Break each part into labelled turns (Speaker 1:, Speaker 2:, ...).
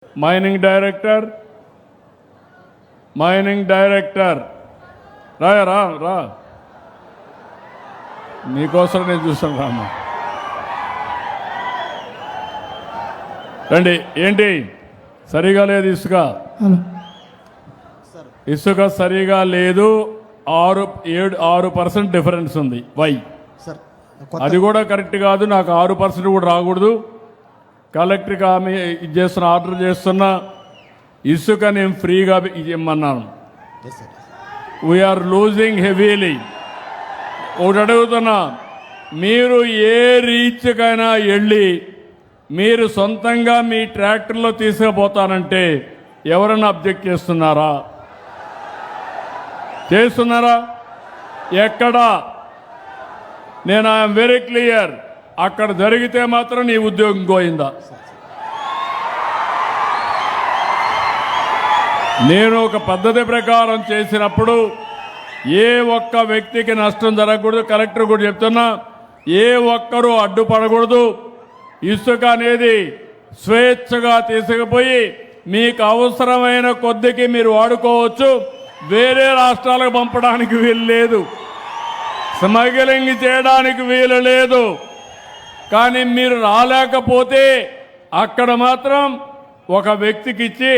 Speaker 1: Mining director రా రా రా నీకోసం నేను చూస్తాను రామ్మా రండి. ఏంటి సరిగా లేదు ఇసుక సరిగా లేదు. 6% డిఫరెన్స్ ఉంది. వై అది కూడా కరెక్ట్ కాదు. నాకు 6% కూడా రాకూడదు. కలెక్టర్కి ఆమె ఆర్డర్ చేస్తున్నా ఇసుక నేను ఫ్రీగా ఇమ్మన్నాను. We are losing heavily. ఒకటి అడుగుతున్నా, మీరు ఏ రీచ్కైనా వెళ్ళి మీరు సొంతంగా మీ ట్రాక్టర్లో తీసుకుపోతానంటే ఎవరైనా అబ్జెక్ట్ చేస్తున్నారా? ఎక్కడా? నేను ఐఎమ్ వెరీ క్లియర్. అక్కడ జరిగితే మాత్రం నీ ఉద్యోగం పోయిందా? నేను ఒక పద్ధతి ప్రకారం చేసినప్పుడు ఏ ఒక్క వ్యక్తికి నష్టం జరగకూడదు. కలెక్టర్ కూడా చెప్తున్నా, ఏ ఒక్కరూ అడ్డుపడకూడదు. ఇసుక అనేది స్వేచ్ఛగా తీసుకుపోయి మీకు అవసరమైన కొద్దికి మీరు వాడుకోవచ్చు. వేరే రాష్ట్రాలకు పంపడానికి వీలు లేదు. స్మగ్లింగ్ చేయడానికి వీలు లేదు. కానీ మీరు రాలేకపోతే అక్కడ మాత్రం ఒక వ్యక్తికి ఇచ్చి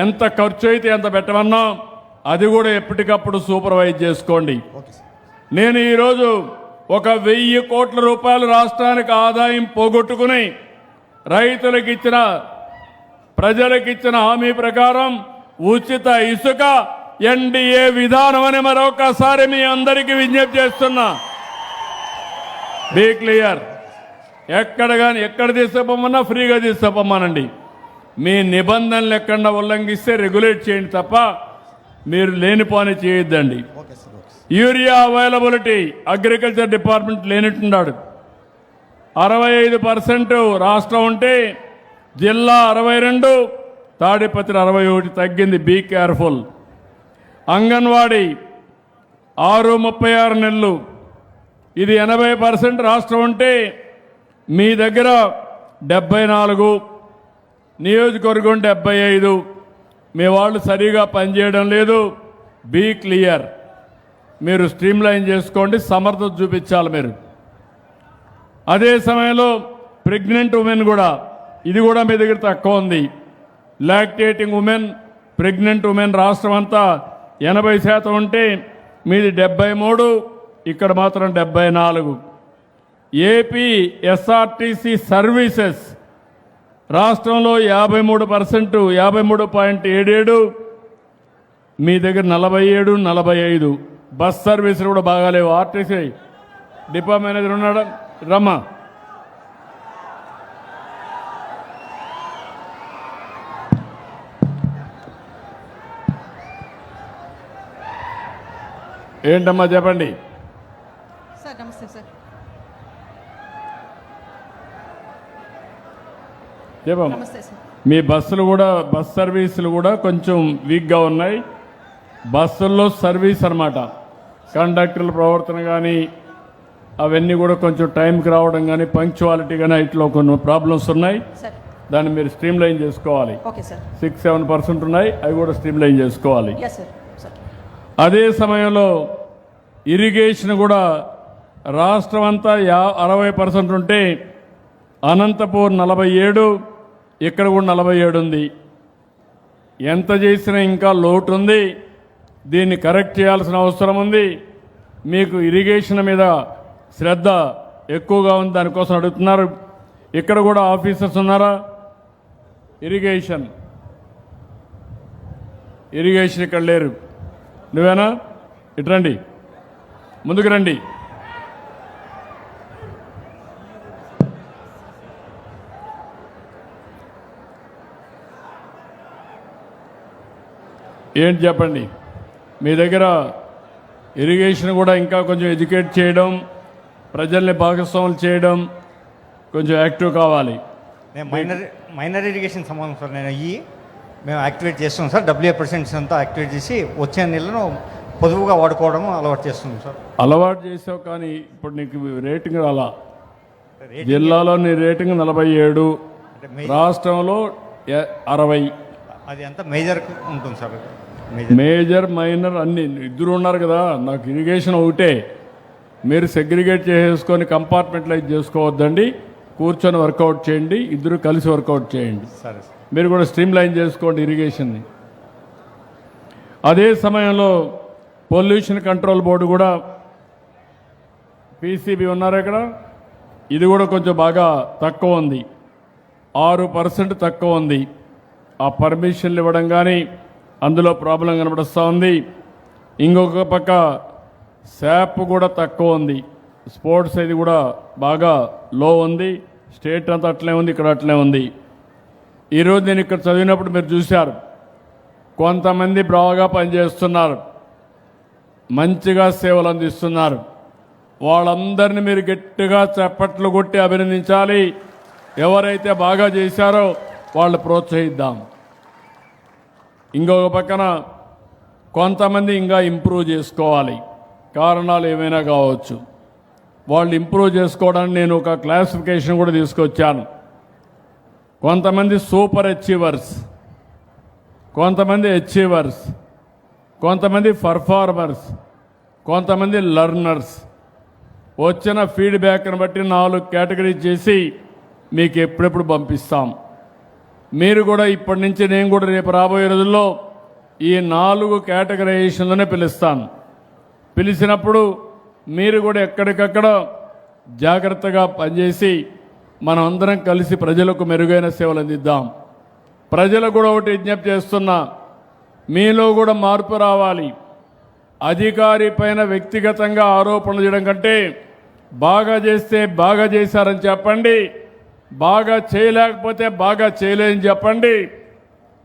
Speaker 1: ఎంత ఖర్చు అయితే ఎంత పెట్టమన్నా అది కూడా ఎప్పటికప్పుడు సూపర్వైజ్ చేసుకోండి. నేను ఈరోజు 1,000 కోట్ల రూపాయలు రాష్ట్రానికి ఆదాయం పోగొట్టుకుని రైతులకు ఇచ్చిన ప్రజలకు ఇచ్చిన హామీ ప్రకారం ఉచిత ఇసుక ఎన్డీఏ విధానం అని మరొకసారి మీ అందరికీ విజ్ఞప్తి చేస్తున్నా. Be clear. ఎక్కడ తీసుకుపోమన్నా ఫ్రీగా తీసుకుపోమానండి. మీ నిబంధనలు ఎక్కడ ఉల్లంఘిస్తే రెగ్యులేట్ చేయండి తప్ప మీరు లేనిపోని చేయొద్దండి. యూరియా అవైలబిలిటీ అగ్రికల్చర్ డిపార్ట్మెంట్ లేనట్టున్నాడు. 65% రాష్ట్రం ఉంటే జిల్లా 62, తాడిపత్రి 61 తగ్గింది. Be careful. అంగన్వాడీ 6-36 నెలలు, ఇది 80% రాష్ట్రం ఉంటే మీ దగ్గర 74, నియోజకవర్గం 75. మీ వాళ్ళు సరిగా పనిచేయడం లేదు. Be clear. మీరు స్ట్రీమ్ లైన్ చేసుకోండి. సమర్థత చూపించాలి మీరు. అదే సమయంలో ప్రెగ్నెంట్ ఉమెన్ కూడా, ఇది కూడా మీ దగ్గర తక్కువ ఉంది. లాక్టేటింగ్ ఉమెన్, ప్రెగ్నెంట్ ఉమెన్ రాష్ట్రం అంతా 80% ఉంటే మీది 73, ఇక్కడ మాత్రం 74. ఏపీ ఎస్ఆర్టీసీ సర్వీసెస్ రాష్ట్రంలో 53%, 53.77. మీ దగ్గర 47, 45. బస్ సర్వీసులు కూడా బాగాలేవు. ఆర్టీసీ డిపో మేనేజర్ ఉన్నాడా? రమ్మా. ఏంటమ్మా చెప్పండి.
Speaker 2: సార్ నమస్తే సార్.
Speaker 1: చెప్పమ్మా.
Speaker 2: నమస్తే సార్.
Speaker 1: మీ బస్ సర్వీసులు కూడా కొంచెం వీక్గా ఉన్నాయి. బస్సుల్లో సర్వీస్ అన్నమాట. కండక్టర్ల ప్రవర్తన కానీ అవన్నీ కూడా కొంచెం టైంకి రావడం కానీ పంక్చువాలిటీ కానీ ఇట్లా కొన్ని ప్రాబ్లమ్స్ ఉన్నాయి. దాన్ని మీరు స్ట్రీమ్ లైన్ చేసుకోవాలి. 6-7% ఉన్నాయి, అవి కూడా స్ట్రీమ్ లైన్ చేసుకోవాలి. అదే సమయంలో ఇరిగేషన్ కూడా రాష్ట్రం అంతా 60% ఉంటే అనంతపూర్ 47, ఇక్కడ కూడా 47 ఉంది. ఎంత చేసినా ఇంకా లోటు ఉంది. దీన్ని కరెక్ట్ చేయాల్సిన అవసరం ఉంది. మీకు ఇరిగేషన్ మీద శ్రద్ధ ఎక్కువగా ఉంది, దానికోసం అడుగుతున్నారు. ఇక్కడ కూడా ఆఫీసర్స్ ఉన్నారా? ఇరిగేషన్ ఇక్కడ లేరు. నువ్వేనా? ఇటు రండి, ముందుకు రండి. ఏంటి చెప్పండి. మీ దగ్గర ఇరిగేషన్ కూడా ఇంకా కొంచెం ఎడ్యుకేట్ చేయడం, ప్రజల్ని భాగస్వాములు చేయడం, కొంచెం యాక్టివ్ కావాలి.
Speaker 3: మైనర్ ఇరిగేషన్ సంబంధం సార్. మేము యాక్టివేట్ చేస్తున్నాం సార్. WA% అంతా యాక్టివేట్ చేసి వచ్చే నీళ్ళను పొదుపుగా వాడుకోవడం అలవాటు చేస్తున్నాం సార్.
Speaker 1: అలవాటు చేసావు, కానీ ఇప్పుడు నీకు రేటింగ్ రాలా. జిల్లాలో నీ రేటింగ్ 47, రాష్ట్రంలో 60.
Speaker 3: అది ఎంత మేజర్ ఉంటుంది సార్?
Speaker 1: మేజర్ మైనర్ అన్ని ఇద్దరు ఉన్నారు కదా. నాకు ఇరిగేషన్ ఒకటే. మీరు సెగ్రిగేట్ చేసేసుకొని కంపార్ట్మెంటలైజ్ చేసుకోవద్దండి. కూర్చొని వర్కౌట్ చేయండి, ఇద్దరు కలిసి వర్కౌట్ చేయండి.
Speaker 3: సరే.
Speaker 1: మీరు కూడా స్ట్రీమ్ లైన్ చేసుకోండి ఇరిగేషన్ని. అదే సమయంలో పొల్యూషన్ కంట్రోల్ బోర్డు కూడా పీసీబీ ఉన్నారు ఇక్కడ. ఇది కూడా కొంచెం బాగా తక్కువ ఉంది, 6% తక్కువ ఉంది. ఆ పర్మిషన్లు ఇవ్వడం కానీ అందులో ప్రాబ్లం కనబడుస్తూ ఉంది. ఇంకొక పక్క శాప్ కూడా తక్కువ ఉంది. స్పోర్ట్స్ ఇది కూడా బాగా లో ఉంది. స్టేట్ అంతా అట్లే ఉంది, ఇక్కడ అట్లే ఉంది. ఈరోజు నేను ఇక్కడ చదివినప్పుడు మీరు చూశారు, కొంతమంది బాగా పనిచేస్తున్నారు, మంచిగా సేవలు అందిస్తున్నారు. వాళ్ళందరినీ మీరు గట్టిగా చప్పట్లు కొట్టి అభినందించాలి. ఎవరైతే బాగా చేశారో వాళ్ళు ప్రోత్సహిద్దాం. ఇంకొక పక్కన కొంతమంది ఇంకా ఇంప్రూవ్ చేసుకోవాలి. కారణాలు ఏమైనా కావచ్చు. వాళ్ళు ఇంప్రూవ్ చేసుకోవడానికి నేను ఒక క్లాసిఫికేషన్ కూడా తీసుకొచ్చాను. కొంతమంది సూపర్ అచీవర్స్, కొంతమంది అచీవర్స్, కొంతమంది పర్ఫార్మర్స్, కొంతమంది లర్నర్స్. వచ్చిన ఫీడ్బ్యాక్ని బట్టి 4 కేటగిరీ చేసి మీకు ఎప్పుడెప్పుడు పంపిస్తాం. మీరు కూడా ఇప్పటి నుంచి, నేను కూడా రేపు రాబోయే రోజుల్లో ఈ 4 కేటగరైజేషన్లోనే పిలుస్తాను. పిలిచినప్పుడు మీరు కూడా ఎక్కడికక్కడ జాగ్రత్తగా పనిచేసి మనం అందరం కలిసి ప్రజలకు మెరుగైన సేవలు అందిద్దాం. ప్రజలకు కూడా ఒకటి విజ్ఞప్తి చేస్తున్నా, మీలో కూడా మార్పు రావాలి. అధికారి పైన వ్యక్తిగతంగా ఆరోపణలు చేయడం కంటే బాగా చేస్తే బాగా చేశారని చెప్పండి, బాగా చేయలేకపోతే బాగా చేయలేదని చెప్పండి.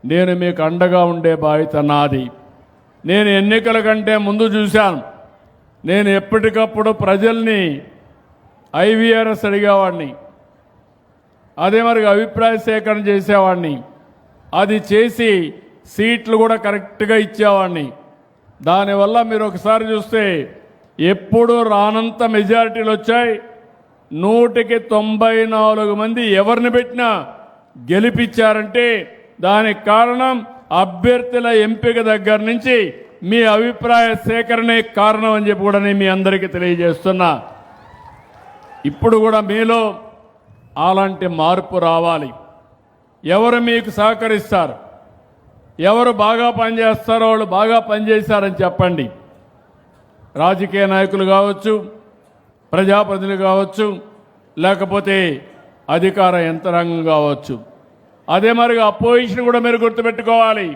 Speaker 1: నేను మీకు అండగా ఉండే బాధ్యత నాది. నేను ఎన్నికల కంటే ముందు చూశాను. నేను ఎప్పటికప్పుడు ప్రజల్ని ఐవీఆర్ఎస్ అడిగేవాడిని, అదే మరి అభిప్రాయ సేకరణ చేసేవాడిని. అది చేసి సీట్లు కూడా కరెక్ట్గా ఇచ్చేవాడిని. దానివల్ల మీరు ఒకసారి చూస్తే ఎప్పుడు రానంత మెజారిటీలు వచ్చాయి. 100కి 94 మంది ఎవరిని పెట్టినా గెలిపించారంటే దానికి కారణం అభ్యర్థుల ఎంపిక దగ్గర నుంచి మీ అభిప్రాయ సేకరణే కారణం అని చెప్పి కూడా నేను మీ అందరికీ తెలియజేస్తున్నా. ఇప్పుడు కూడా మీలో అలాంటి మార్పు రావాలి. ఎవరు మీకు సహకరిస్తారు, ఎవరు బాగా పనిచేస్తారో వాళ్ళు బాగా పనిచేశారని చెప్పండి. రాజకీయ నాయకులు కావచ్చు, ప్రజాప్రతినిధులు కావచ్చు, లేకపోతే అధికార యంత్రాంగం కావచ్చు. అదే మరిగా అపోజిషన్ కూడా మీరు గుర్తుపెట్టుకోవాలి.